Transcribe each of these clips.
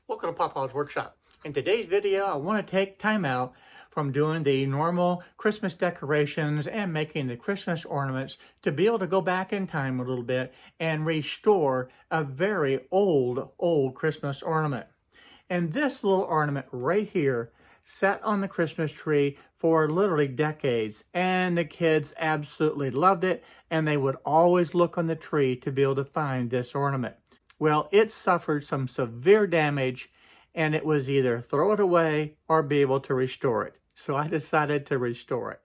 Welcome to Papa's Workshop. In today's video, I want to take time out from doing the normal Christmas decorations and making the Christmas ornaments to be able to go back in time a little bit and restore a very old Christmas ornament. And this little ornament right here sat on the Christmas tree for literally decades, and the kids absolutely loved it, and they would always look on the tree to be able to find this ornament. Well, it suffered some severe damage, and it was either throw it away or be able to restore it. So I decided to restore it.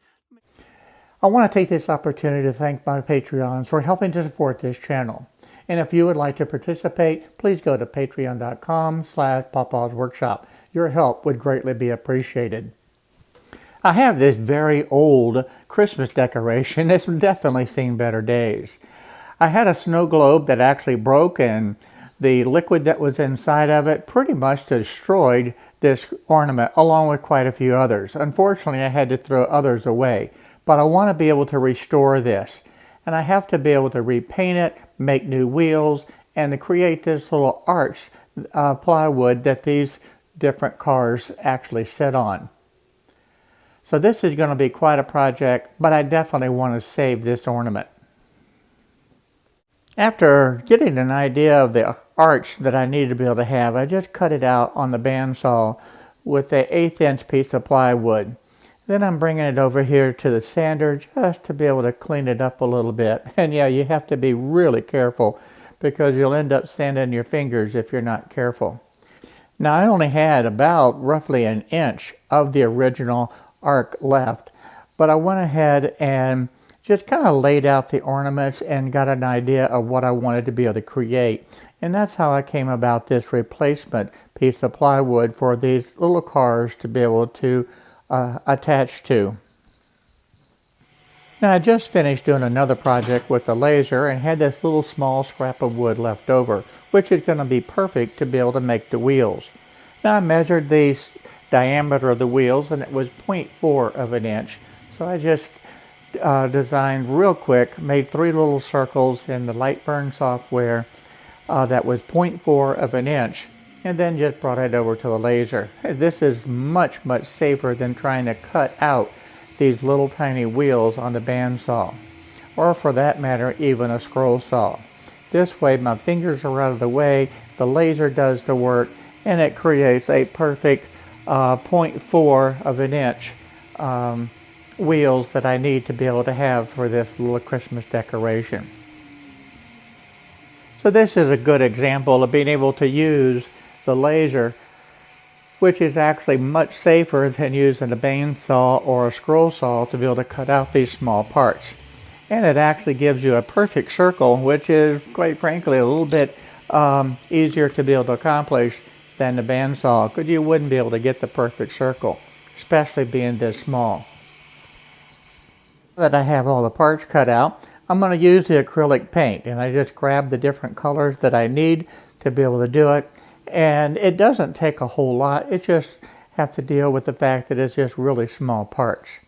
I want to take this opportunity to thank my Patreons for helping to support this channel. And if you would like to participate, please go to patreon.com/papasworkshop. Your help would greatly be appreciated. I have this very old Christmas decoration. It's definitely seen better days. I had a snow globe that actually broke, and the liquid that was inside of it pretty much destroyed this ornament along with quite a few others. Unfortunately, I had to throw others away, but I want to be able to restore this. And I have to be able to repaint it, make new wheels, and to create this little arch plywood that these different cars actually sit on. So this is going to be quite a project, but I definitely want to save this ornament. After getting an idea of the arch that I needed to be able to have, I just cut it out on the bandsaw with an 1/8 inch piece of plywood. Then I'm bringing it over here to the sander just to be able to clean it up a little bit. And yeah, you have to be really careful because you'll end up sanding your fingers if you're not careful. Now I only had about roughly 1 inch of the original arc left, but I went ahead and just kind of laid out the ornaments and got an idea of what I wanted to be able to create. And that's how I came about this replacement piece of plywood for these little cars to be able to attach to. Now I just finished doing another project with the laser and had this little small scrap of wood left over, which is going to be perfect to be able to make the wheels. Now I measured the diameter of the wheels, and it was 0.4 of an inch. So I just designed real quick, made 3 little circles in the Lightburn software that was 0.4 of an inch, and then just brought it over to the laser. This is much safer than trying to cut out these little tiny wheels on the bandsaw, or for that matter even a scroll saw. This way my fingers are out of the way, the laser does the work, and it creates a perfect 0.4 of an inch wheels that I need to be able to have for this little Christmas decoration. So this is a good example of being able to use the laser, which is actually much safer than using a bandsaw or a scroll saw to be able to cut out these small parts. And it actually gives you a perfect circle, which is quite frankly a little bit easier to be able to accomplish than the bandsaw, because you wouldn't be able to get the perfect circle, especially being this small. Now that I have all the parts cut out, I'm going to use the acrylic paint, and I just grab the different colors that I need to be able to do it. And it doesn't take a whole lot, it just have to deal with the fact that it's just really small parts.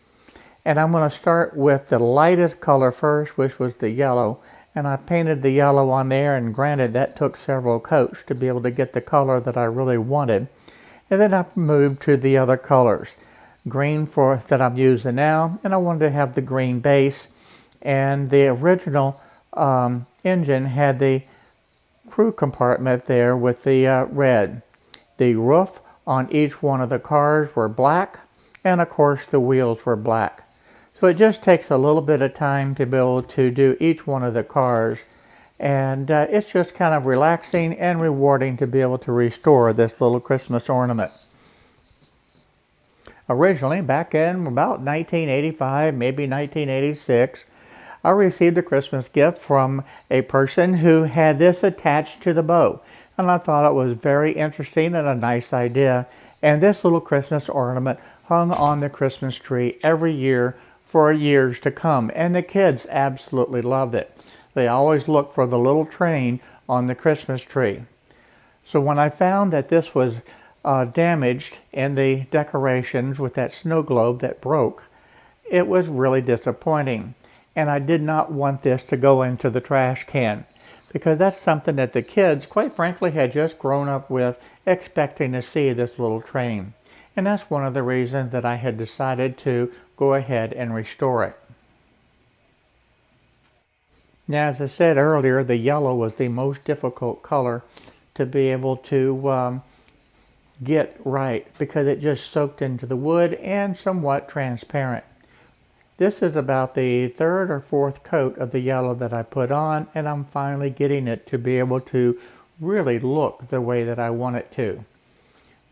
And I'm going to start with the lightest color first, which was the yellow. And I painted the yellow on there, and granted that took several coats to be able to get the color that I really wanted. And then I moved to the other colors. Green that I'm using now, and I wanted to have the green base. And the original engine had the crew compartment there with the red. The roof on each one of the cars were black, and of course the wheels were black. So it just takes a little bit of time to be able to do each one of the cars, and it's just kind of relaxing and rewarding to be able to restore this little Christmas ornament. Originally, back in about 1985, maybe 1986, I received a Christmas gift from a person who had this attached to the bow. And I thought it was very interesting and a nice idea. And this little Christmas ornament hung on the Christmas tree every year for years to come. And the kids absolutely loved it. They always looked for the little train on the Christmas tree. So when I found that this was damaged in the decorations with that snow globe that broke, it was really disappointing. And I did not want this to go into the trash can. because that's something that the kids, quite frankly, had just grown up with, expecting to see this little train. And that's one of the reasons that I had decided to go ahead and restore it. Now, as I said earlier, the yellow was the most difficult color to be able to get right because it just soaked into the wood and somewhat transparent. This is about the third or fourth coat of the yellow that I put on, and I'm finally getting it to be able to really look the way that I want it to.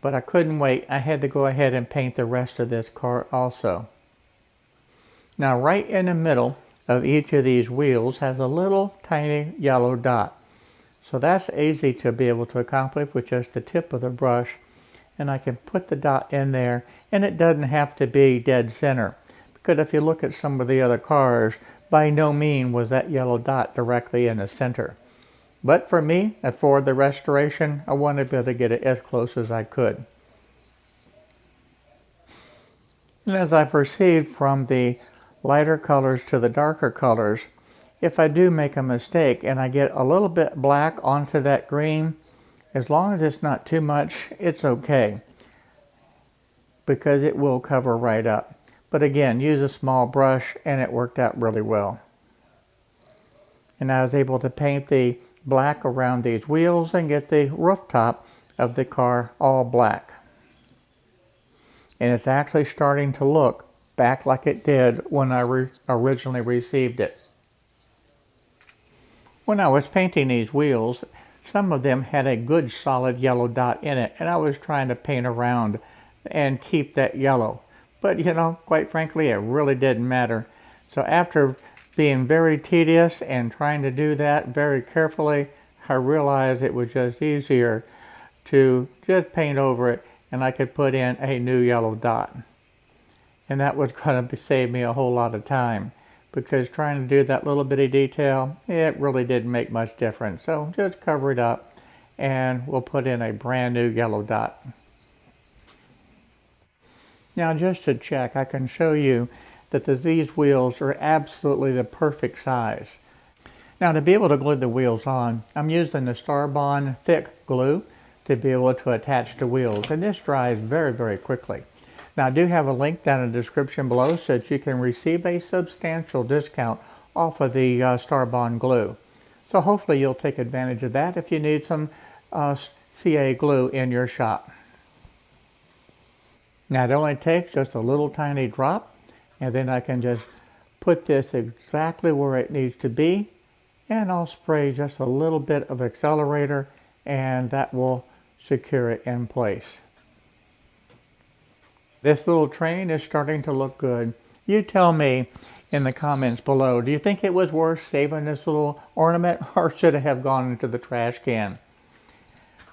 But I couldn't wait. I had to go ahead and paint the rest of this car also. Now, right in the middle of each of these wheels has a little tiny yellow dot. So that's easy to be able to accomplish with just the tip of the brush. And I can put the dot in there, and it doesn't have to be dead center. Because if you look at some of the other cars, by no means was that yellow dot directly in the center. But for me, for the restoration, I wanted to be able to get it as close as I could. And as I proceed from the lighter colors to the darker colors, if I do make a mistake and I get a little bit black onto that green, as long as it's not too much, it's okay, because it will cover right up. But again, use a small brush and it worked out really well. And I was able to paint the black around these wheels and get the rooftop of the car all black. And it's actually starting to look back like it did when I originally received it. When I was painting these wheels, some of them had a good solid yellow dot in it, and I was trying to paint around and keep that yellow. But you know, quite frankly, it really didn't matter. So after being very tedious and trying to do that very carefully, I realized it was just easier to just paint over it, and I could put in a new yellow dot. And that was going to save me a whole lot of time, because trying to do that little bitty detail, it really didn't make much difference. So just cover it up and we'll put in a brand new yellow dot. Now, just to check, I can show you that these wheels are absolutely the perfect size. Now, to be able to glue the wheels on, I'm using the Starbond thick glue to be able to attach the wheels, and this dries very, very quickly. Now, I do have a link down in the description below so that you can receive a substantial discount off of the Starbond glue. So hopefully you'll take advantage of that if you need some CA glue in your shop. Now, it only takes just a little tiny drop, and then I can just put this exactly where it needs to be, and I'll spray just a little bit of accelerator, and that will secure it in place. This little train is starting to look good. You tell me in the comments below, do you think it was worth saving this little ornament, or should it have gone into the trash can?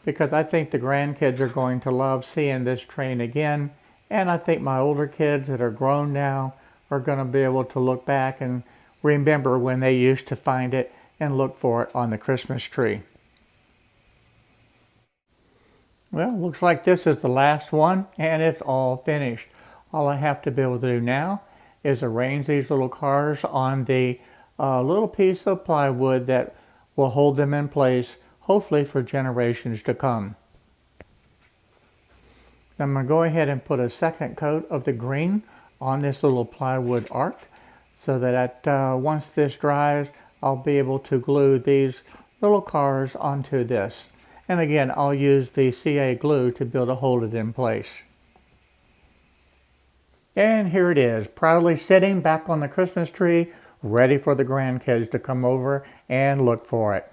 Because I think the grandkids are going to love seeing this train again, and I think my older kids that are grown now are going to be able to look back and remember when they used to find it and look for it on the Christmas tree. Well, looks like this is the last one, and it's all finished. All I have to be able to do now is arrange these little cars on the little piece of plywood that will hold them in place, hopefully for generations to come. I'm going to go ahead and put a second coat of the green on this little plywood arc, so that once this dries, I'll be able to glue these little cars onto this. And again, I'll use the CA glue to be able to hold it in place. And here it is, proudly sitting back on the Christmas tree, ready for the grandkids to come over and look for it.